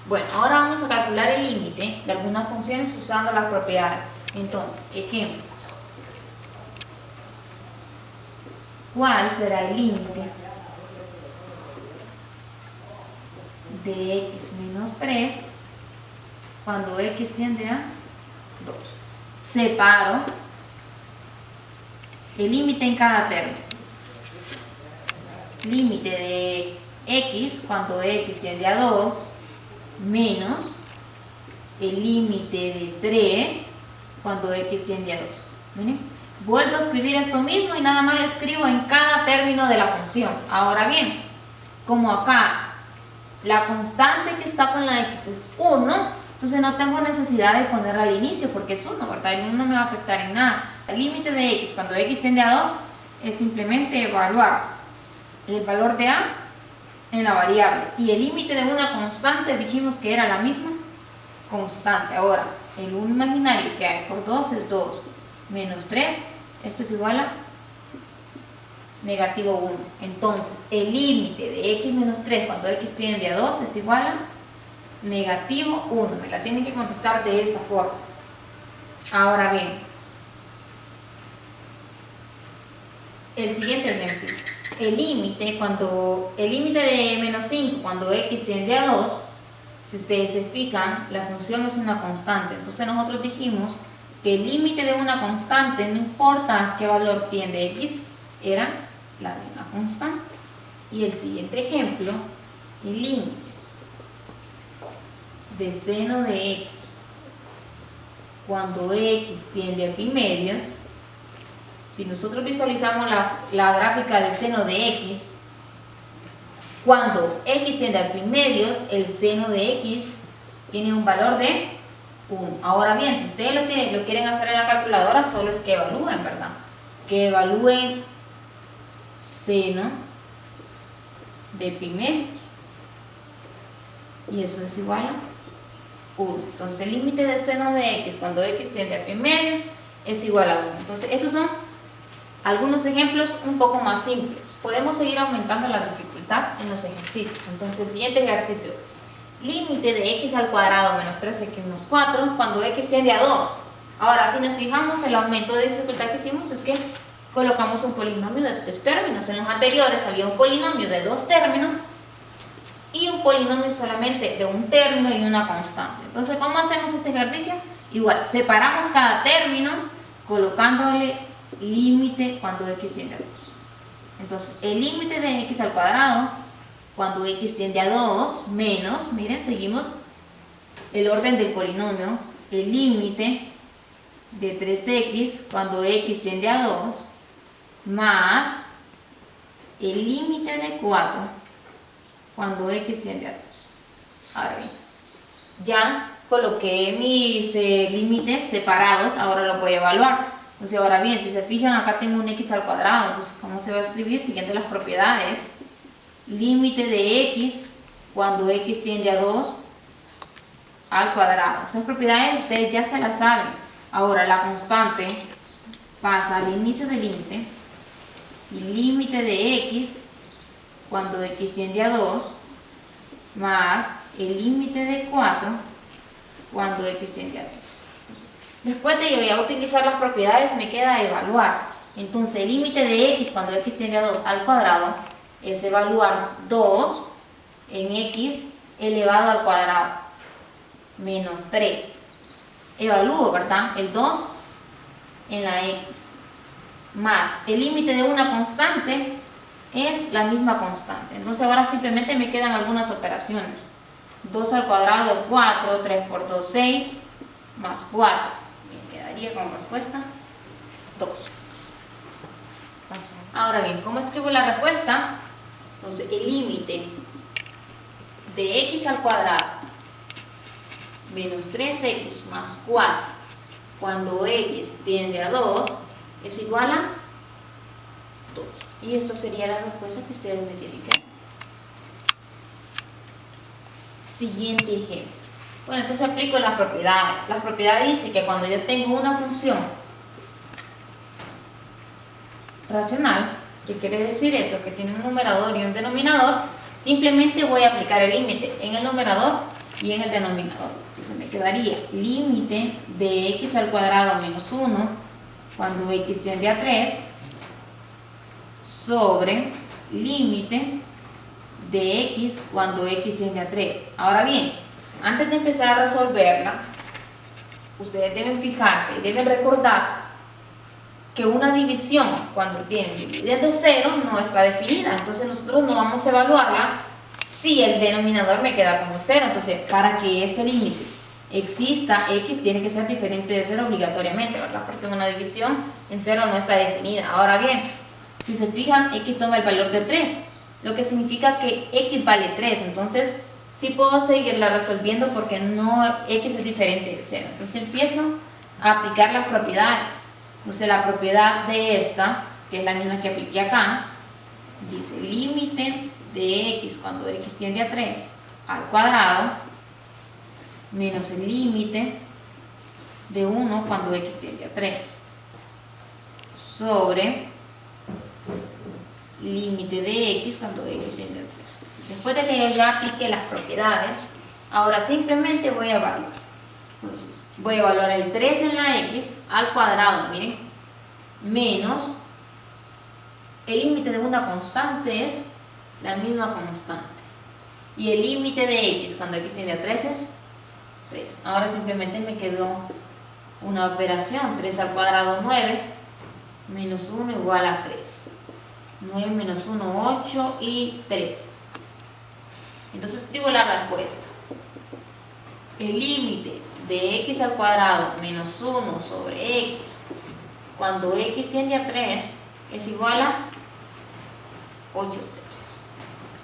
Bueno, ahora vamos a calcular el límite de algunas funciones usando las propiedades. Entonces, ejemplo. ¿Cuál será el límite de x menos 3 cuando x tiende a 2? Separo el límite en cada término. Límite de x cuando x tiende a 2 menos el límite de 3 cuando x tiende a 2. ¿Miren? Vuelvo a escribir esto mismo y nada más lo escribo en cada término de la función. Ahora bien, como acá la constante que está con la x es 1, entonces no tengo necesidad de ponerla al inicio porque es 1, ¿verdad? El 1 no me va a afectar en nada. El límite de x cuando x tiende a 2 es simplemente evaluar el valor de a en la variable. Y el límite de una constante dijimos que era la misma constante. Ahora, el 1 imaginario que hay por 2 es 2 menos 3. Esto es igual a negativo 1. Entonces, el límite de x menos 3 cuando x tiende a 2 es igual a negativo 1. Me la tienen que contestar de esta forma. Ahora bien, el siguiente ejemplo. El límite de menos 5 cuando x tiende a 2, si ustedes se fijan, la función es una constante. Entonces nosotros dijimos que el límite de una constante, no importa qué valor tiende x, era la de una constante. Y el siguiente ejemplo, el límite de seno de x cuando x tiende a pi medios. Si nosotros visualizamos la gráfica del seno de x, cuando x tiende a pi medios, el seno de x tiene un valor de 1. Ahora bien, si ustedes lo quieren hacer en la calculadora, solo es que evalúen, ¿verdad? Que evalúen seno de pi medios. Y eso es igual a 1. Entonces el límite de seno de x cuando x tiende a pi medios es igual a 1. Entonces estos son algunos ejemplos un poco más simples. Podemos seguir aumentando la dificultad en los ejercicios. Entonces el siguiente ejercicio es límite de x al cuadrado menos 3x menos 4 cuando x tiende a 2. Ahora, si nos fijamos, el aumento de dificultad que hicimos es que colocamos un polinomio de 3 términos. En los anteriores había un polinomio de 2 términos y un polinomio solamente de un término y una constante. Entonces, ¿cómo hacemos este ejercicio? Igual, separamos cada término colocándole límite cuando x tiende a 2. Entonces, el límite de x al cuadrado cuando x tiende a 2 menos, miren, seguimos el orden del polinomio, el límite de 3x cuando x tiende a 2 más el límite de 4 cuando x tiende a 2. Ahora bien, ya coloqué mis límites separados, ahora lo voy a evaluar. Entonces, ahora bien, si se fijan, acá tengo un x al cuadrado. Entonces, ¿cómo se va a escribir? Siguiendo las propiedades. Límite de x cuando x tiende a 2 al cuadrado. Estas propiedades ustedes ya se las saben. Ahora, la constante pasa al inicio del límite. Y límite de x cuando x tiende a 2 más el límite de 4 cuando x tiende a 2. Después de yo ya utilizar las propiedades, me queda evaluar. Entonces, el límite de x cuando x tiende a 2 al cuadrado es evaluar 2 en x elevado al cuadrado menos 3. Evalúo, ¿verdad? El 2 en la x más el límite de una constante es la misma constante. Entonces, ahora simplemente me quedan algunas operaciones. 2 al cuadrado es 4, 3 por 2, 6, más 4. Me quedaría como respuesta 2. Ahora bien, ¿cómo escribo la respuesta? Entonces, el límite de x al cuadrado menos 3x más 4 cuando x tiende a 2 es igual a 2. Y esta sería la respuesta que ustedes me tienen que dar. Siguiente ejemplo. Bueno, entonces aplico las propiedades. Las propiedades dicen que cuando yo tengo una función racional, ¿qué quiere decir eso? Que tiene un numerador y un denominador, simplemente voy a aplicar el límite. En el numerador y en el denominador. Entonces me quedaría límite de x al cuadrado menos 1 cuando x tiende a 3 sobre límite de x cuando x tiende a 3. Ahora bien, antes de empezar a resolverla, ustedes deben fijarse y deben recordar que una división cuando tiene dividiendo 0 no está definida. Entonces nosotros no vamos a evaluarla si el denominador me queda como 0. Entonces, para que este límite exista, x tiene que ser diferente de 0 obligatoriamente, ¿verdad? Porque una división en 0 no está definida. Ahora bien, si se fijan, x toma el valor de 3, lo que significa que x vale 3. Entonces, sí puedo seguirla resolviendo porque no, x es diferente de 0. Entonces empiezo a aplicar las propiedades. Entonces la propiedad de esta, que es la misma que apliqué acá, dice límite de x cuando x tiende a 3 al cuadrado menos el límite de 1 cuando x tiende a 3 sobre límite de x cuando x tiende a 3. Después de que ya apliqué las propiedades, ahora simplemente voy a evaluar. Entonces, voy a evaluar el 3 en la x al cuadrado, miren, menos el límite de una constante es la misma constante. Y el límite de x cuando x tiende a 3 es 3. Ahora simplemente me quedó una operación, 3 al cuadrado 9, menos 1 igual a 3. 9 menos 1, 8 y 3. Entonces escribo la respuesta. El límite de x al cuadrado menos 1 sobre x cuando x tiende a 3 es igual a 8 tercios.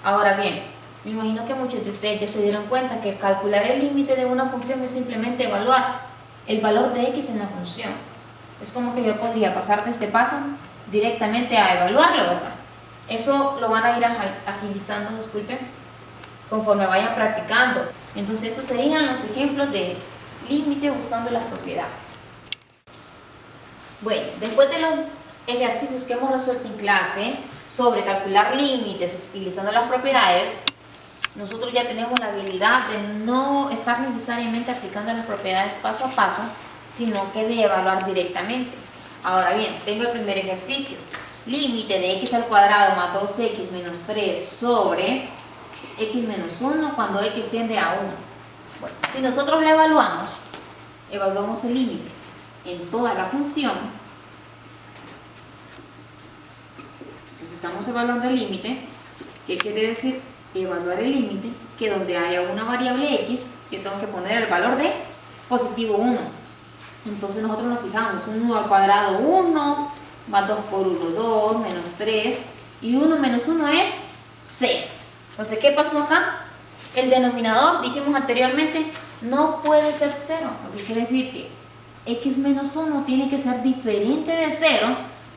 Ahora bien, me imagino que muchos de ustedes ya se dieron cuenta que calcular el límite de una función es simplemente evaluar el valor de x en la función. Es como que yo podría pasar de este paso directamente a evaluarlo, ¿verdad? Eso lo van a ir agilizando, disculpen, conforme vayan practicando. Entonces estos serían los ejemplos de límite usando las propiedades. Bueno, después de los ejercicios que hemos resuelto en clase sobre calcular límites utilizando las propiedades, nosotros ya tenemos la habilidad de no estar necesariamente aplicando las propiedades paso a paso, sino que de evaluar directamente. Ahora bien, tengo el primer ejercicio. Límite de x al cuadrado más 2x menos 3 sobre x menos 1 cuando x tiende a 1. Bueno, si nosotros le evaluamos el límite en toda la función. Entonces estamos evaluando el límite. ¿Qué quiere decir evaluar el límite? Que donde haya una variable x, yo tengo que poner el valor de positivo 1. Entonces nosotros nos fijamos, 1 al cuadrado 1, más 2 por 1, 2, menos 3, y 1 menos 1 es 0. Entonces, ¿qué pasó acá? El denominador, dijimos anteriormente, no puede ser 0, lo que quiere decir que x menos 1 tiene que ser diferente de 0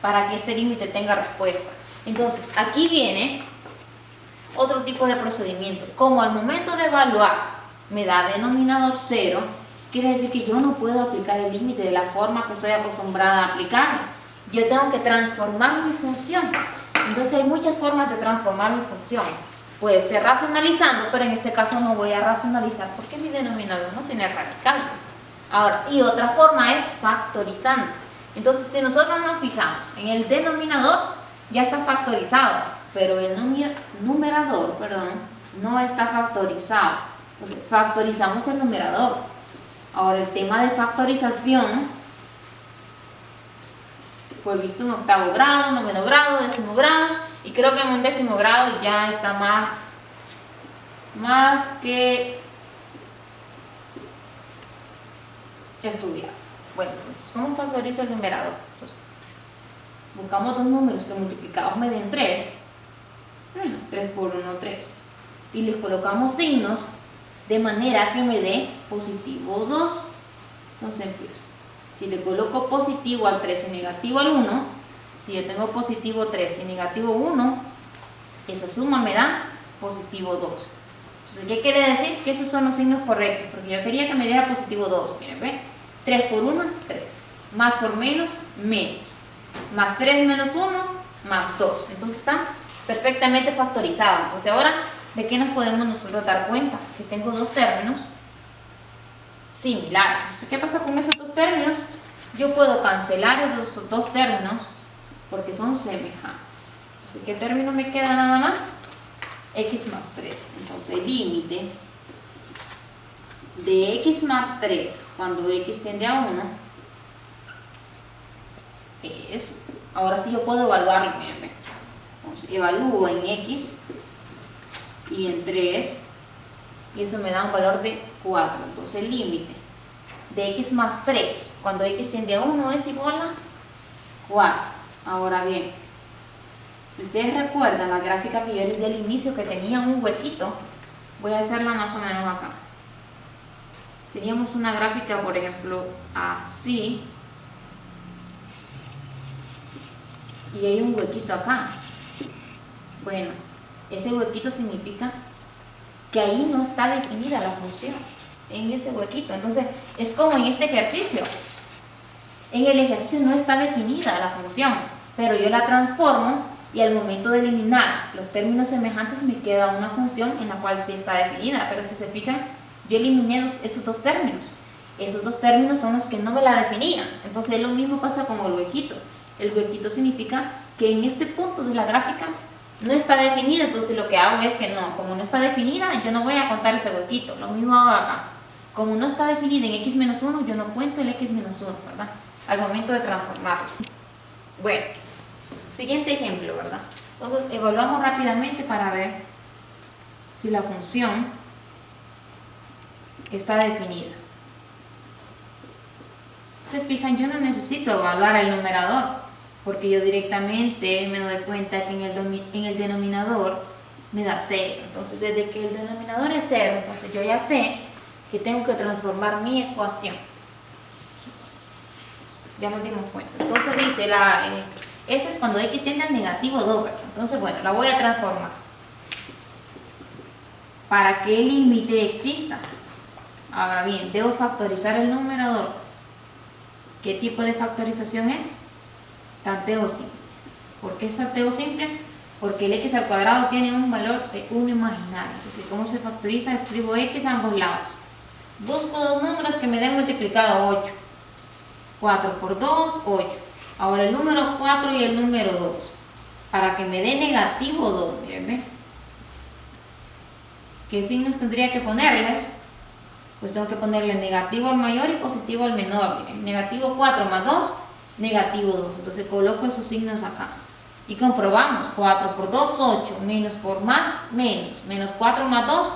para que este límite tenga respuesta. Entonces, aquí viene otro tipo de procedimiento. Como al momento de evaluar me da denominador 0, quiere decir que yo no puedo aplicar el límite de la forma que estoy acostumbrada a aplicarlo. Yo tengo que transformar mi función. Entonces hay muchas formas de transformar mi función. Puede ser racionalizando, pero en este caso no voy a racionalizar porque mi denominador no tiene radical. Ahora, y otra forma es factorizando. Entonces, si nosotros nos fijamos en el denominador, ya está factorizado, pero el numerador, no está factorizado. Entonces, factorizamos el numerador. Ahora, el tema de factorización fue visto en octavo grado, noveno grado, décimo grado, y creo que en un décimo grado ya está más que estudiado. Bueno, entonces, ¿cómo factorizo el numerador? Entonces, buscamos dos números que multiplicados me den 3. Bueno, 3 por 1, 3. Y les colocamos signos de manera que me dé positivo 2. Entonces empiezo. Si le coloco positivo al 3 y negativo al 1, si yo tengo positivo 3 y negativo 1, esa suma me da positivo 2. Entonces, ¿qué quiere decir? Que esos son los signos correctos, porque yo quería que me diera positivo 2. Miren, ¿ven? 3 por 1, 3. Más por menos, menos. Más 3 menos 1, más 2. Entonces están perfectamente factorizados. Entonces ahora ¿de qué nos podemos nosotros dar cuenta? Que tengo dos términos similares. Entonces, ¿qué pasa con esos dos términos? Yo puedo cancelar esos dos términos porque son semejantes. Entonces, ¿qué término me queda nada más? X más 3. Entonces, el límite de X más 3 cuando X tiende a 1 es, ahora sí yo puedo evaluarlo. Entonces, evalúo en X y en 3 y eso me da un valor de 4. Entonces, el límite de X más 3 cuando X tiende a 1 es igual a 4. Ahora bien, si ustedes recuerdan la gráfica que yo les di al inicio que tenía un huequito, voy a hacerla más o menos acá. Teníamos una gráfica, por ejemplo, así, y hay un huequito acá. Bueno, ese huequito significa que ahí no está definida la función, en ese huequito. Entonces, es como en este ejercicio. En el ejercicio no está definida la función, pero yo la transformo y al momento de eliminar los términos semejantes me queda una función en la cual sí está definida. Pero si se fijan, yo eliminé esos dos términos. Esos dos términos son los que no me la definían. Entonces, lo mismo pasa con el huequito. El huequito significa que en este punto de la gráfica no está definida. Entonces, lo que hago es que no, como no está definida, yo no voy a contar ese huequito. Lo mismo hago acá. Como no está definida en X menos 1, yo no cuento el X menos 1, ¿verdad? Al momento de transformarlo. Bueno, siguiente ejemplo, ¿verdad? Entonces, evaluamos rápidamente para ver si la función está definida. Se fijan, yo no necesito evaluar el numerador, porque yo directamente me doy cuenta que en el denominador me da 0. Entonces, desde que el denominador es 0, entonces yo ya sé que tengo que transformar mi ecuación. Ya nos dimos cuenta. Entonces dice, ese es cuando X tiende al negativo 2, ¿verdad? Entonces, bueno, la voy a transformar. Para que el límite exista. Ahora bien, debo factorizar el numerador. ¿Qué tipo de factorización es? Tanteo simple. ¿Por qué es tanteo simple? Porque el X al cuadrado tiene un valor de 1 imaginario. Entonces, ¿cómo se factoriza? Escribo X a ambos lados. Busco dos números que me den multiplicado 8. 4 por 2, 8. Ahora el número 4 y el número 2. Para que me dé negativo 2, miren, ¿ven? ¿Qué signos tendría que ponerles? Pues tengo que ponerle negativo al mayor y positivo al menor. Miren, negativo 4 más 2, negativo 2. Entonces coloco esos signos acá. Y comprobamos. 4 por 2, 8. Menos por más, menos. Menos 4 más 2,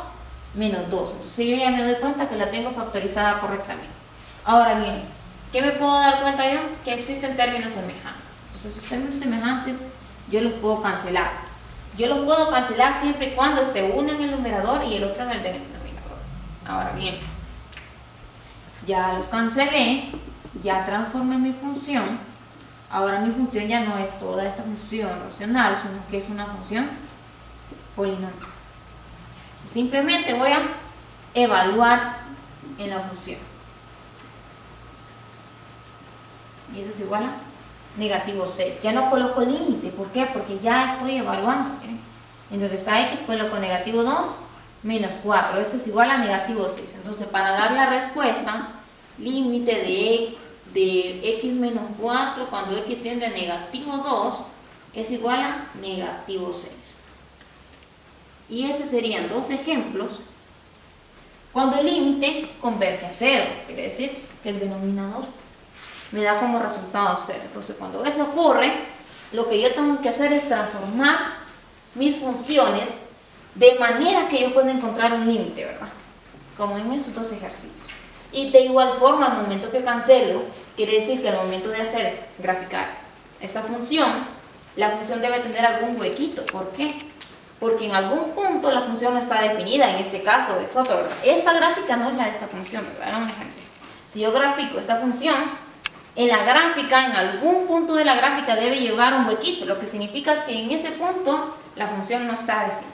menos 2. Entonces yo ya me doy cuenta que la tengo factorizada correctamente. Ahora bien, ¿qué me puedo dar cuenta yo? Que existen términos semejantes. Entonces, esos términos semejantes yo los puedo cancelar. Yo los puedo cancelar siempre y cuando esté uno en el numerador y el otro en el denominador. Ahora bien, ya los cancelé, ya transformé mi función. Ahora mi función ya no es toda esta función racional, sino que es una función polinomial. Simplemente voy a evaluar en la función. Y eso es igual a negativo 6. Ya no coloco límite. ¿Por qué? Porque ya estoy evaluando. ¿Miren? En donde está X coloco negativo 2 menos 4. Eso es igual a negativo 6. Entonces, para dar la respuesta, límite de X menos 4 cuando X tiende a negativo 2 es igual a negativo 6. Y esos serían dos ejemplos cuando el límite converge a 0. Quiere decir que el denominador me da como resultado 0. Entonces, cuando eso ocurre, lo que yo tengo que hacer es transformar mis funciones de manera que yo pueda encontrar un límite, ¿verdad? Como en esos dos ejercicios. Y de igual forma, al momento que cancelo, quiere decir que al momento de hacer graficar esta función, la función debe tener algún huequito. ¿Por qué? Porque en algún punto la función no está definida. En este caso es otro, ¿verdad? Esta gráfica no es la de esta función, ¿verdad? Era un ejemplo. Si yo grafico esta función, en la gráfica, en algún punto de la gráfica debe llevar un huequito, lo que significa que en ese punto la función no está definida.